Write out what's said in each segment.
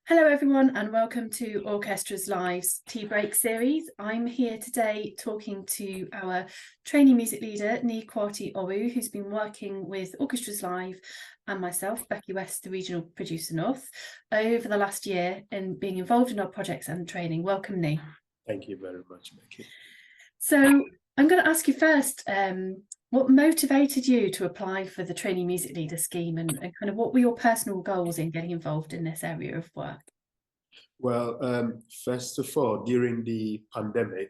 Hello everyone and welcome to Orchestras Live's Tea Break series. I'm here today talking to our trainee music leader, Nii Kwartey Owoo, who's been working with Orchestras Live and myself, Becky West, the regional producer North, over the last year and being involved in our projects and training. Welcome, Nii. Thank you very much, Becky. So I'm going to ask you first, what motivated you to apply for the Trainee Music Leader scheme and kind of what were your personal goals in getting involved in this area of work? Well, first of all, during the pandemic,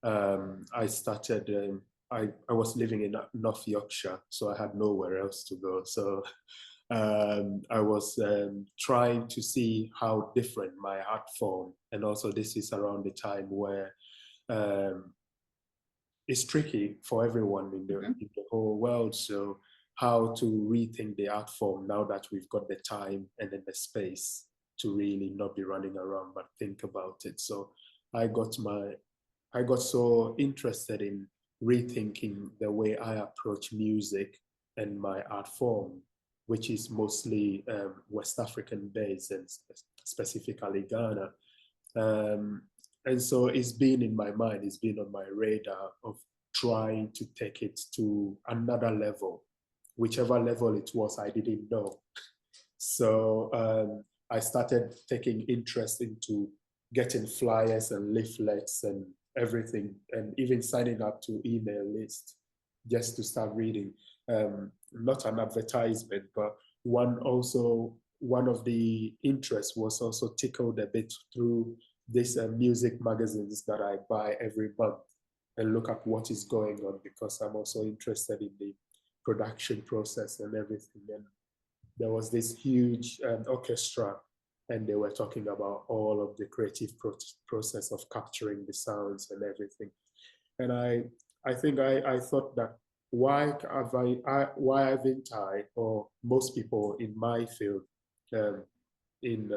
I started, I was living in North Yorkshire, so I had nowhere else to go. So I was trying to see how different my art form, and also this is around the time where it's tricky for everyone in the whole world. So how to rethink the art form now that we've got the time and then the space to really not be running around but think about it. So I got so interested in rethinking the way I approach music and my art form, which is mostly West African based and specifically Ghana. And so it's been in my mind, it's been on my radar of trying to take it to another level. Whichever level it was, I didn't know. So I started taking interest into getting flyers and leaflets and everything, and even signing up to email lists just to start reading. Not an advertisement, but one of the interests was also tickled a bit through these music magazines that I buy every month and look at what is going on, because I'm also interested in the production process and everything. And there was this huge orchestra, and they were talking about all of the creative process of capturing the sounds and everything. And I think I thought that why haven't I, or most people in my field, in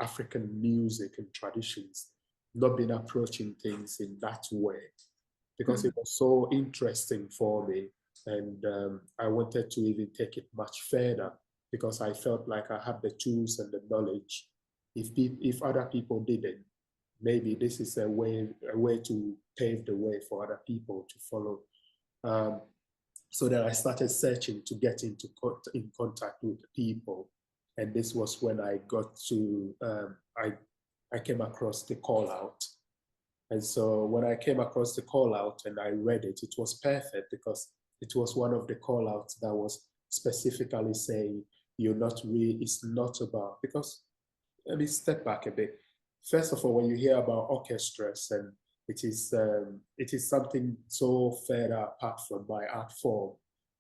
African music and traditions, not been approaching things in that way, because it was so interesting for me. And I wanted to even take it much further, because I felt like I had the tools and the knowledge. If other people didn't, maybe this is a way to pave the way for other people to follow. So then I started searching to get in contact with the people. And this was when I got to, I came across the call out. And so when I came across the call out and I read it, it was perfect, because it was one of the call outs that was specifically saying, it's not about, because let me step back a bit. First of all, when you hear about orchestras, and it is something so further apart from my art form.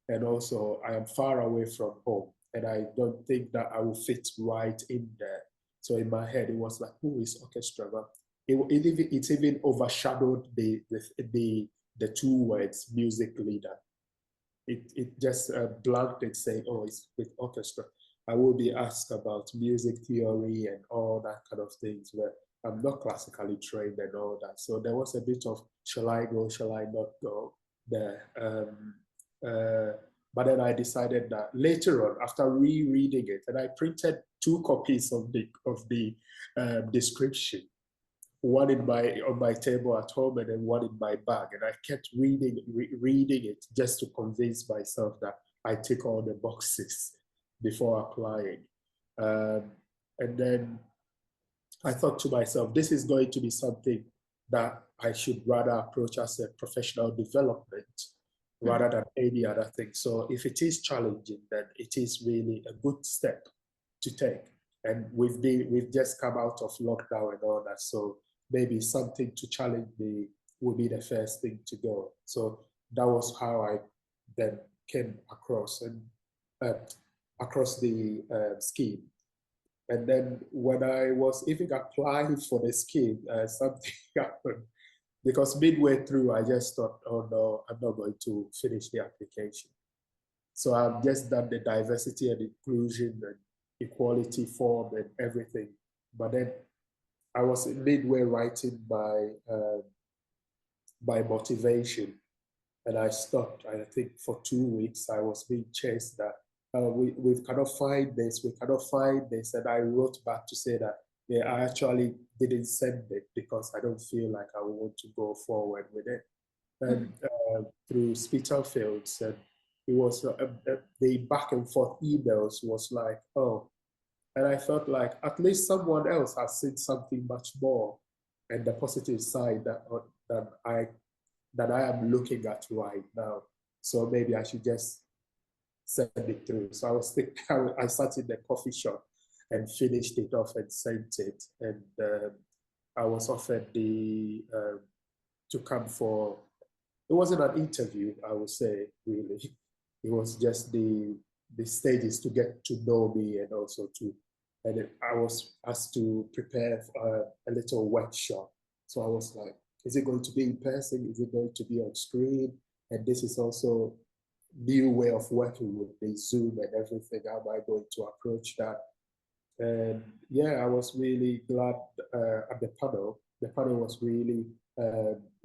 And also I am far away from home, and I don't think that I will fit right in there. So in my head, it was like, who is orchestra? But it even overshadowed the two words music leader. It just blanked it, saying, oh, it's with orchestra. I will be asked about music theory and all that kind of things, where I'm not classically trained and all that. So there was a bit of, shall I go, shall I not go there? But then I decided that later on, after rereading it, and I printed 2 copies of the description, one on my table at home and then one in my bag. And I kept reading it just to convince myself that I tick all the boxes before applying. And then I thought to myself, this is going to be something that I should rather approach as a professional development rather than any other thing. So if it is challenging, then it is really a good step to take. And we've just come out of lockdown and all that. So maybe something to challenge me would be the first thing to go. So that was how I then came across the scheme. And then when I was even applying for the scheme, something happened, because midway through, I just thought, oh no, I'm not going to finish the application. So I've just done the diversity and inclusion and equality form and everything. But then I was midway writing my motivation, and I stopped. I think for 2 weeks I was being chased that we cannot find this, we cannot find this. And I wrote back to say that, yeah, I actually didn't send it because I don't feel like I want to go forward with it. And through Spitalfields, and it was the back and forth emails was like, oh, and I felt like at least someone else has seen something much more, and the positive side that I am looking at right now. So maybe I should just send it through. So I was thinking, I sat in the coffee shop and finished it off and sent it. And I was offered to come for, it wasn't an interview, I would say, really. It was just the stages to get to know me, and also and I was asked to prepare a little workshop. So I was like, is it going to be in person? Is it going to be on screen? And this is also new way of working with the Zoom and everything. How am I going to approach that? And yeah, I was really glad at the panel. The panel was really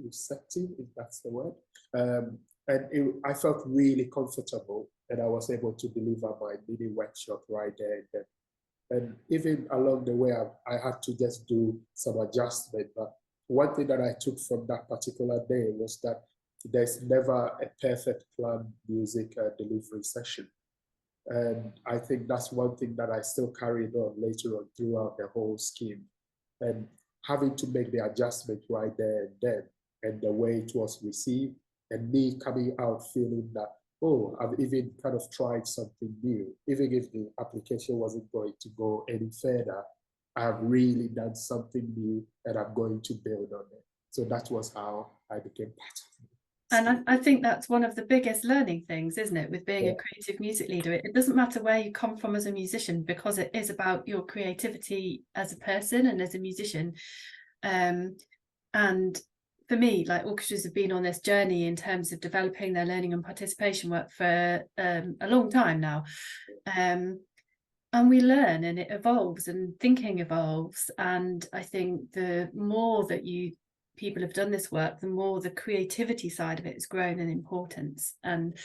receptive, if that's the word. And I felt really comfortable, and I was able to deliver my mini workshop right there and then. And even along the way, I had to just do some adjustment. But one thing that I took from that particular day was that there's never a perfect planned music delivery session. And I think that's one thing that I still carried on later on throughout the whole scheme. And having to make the adjustment right there and then, and the way it was received, and me coming out feeling that, oh, I've even kind of tried something new. Even if the application wasn't going to go any further, I've really done something new and I'm going to build on it. So that was how I became part of it. And I think that's one of the biggest learning things, isn't it, with being a creative music leader? It doesn't matter where you come from as a musician, because it is about your creativity as a person and as a musician. And for me, like, orchestras have been on this journey in terms of developing their learning and participation work for a long time now. And we learn, and it evolves, and thinking evolves. And I think the more that people have done this work, the more the creativity side of it has grown in importance. And,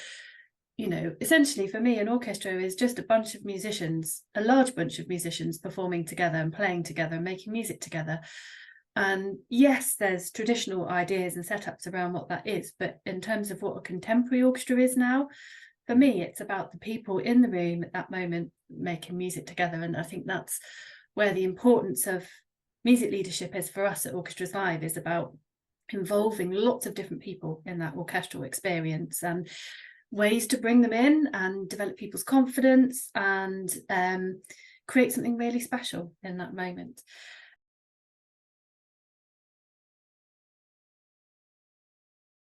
you know, essentially for me, an orchestra is just a bunch of musicians, a large bunch of musicians performing together and playing together and making music together. And yes, there's traditional ideas and setups around what that is, but in terms of what a contemporary orchestra is now, for me, it's about the people in the room at that moment making music together. And I think that's where the importance of music leadership is for us at Orchestras Live, is about involving lots of different people in that orchestral experience, and ways to bring them in and develop people's confidence and create something really special in that moment.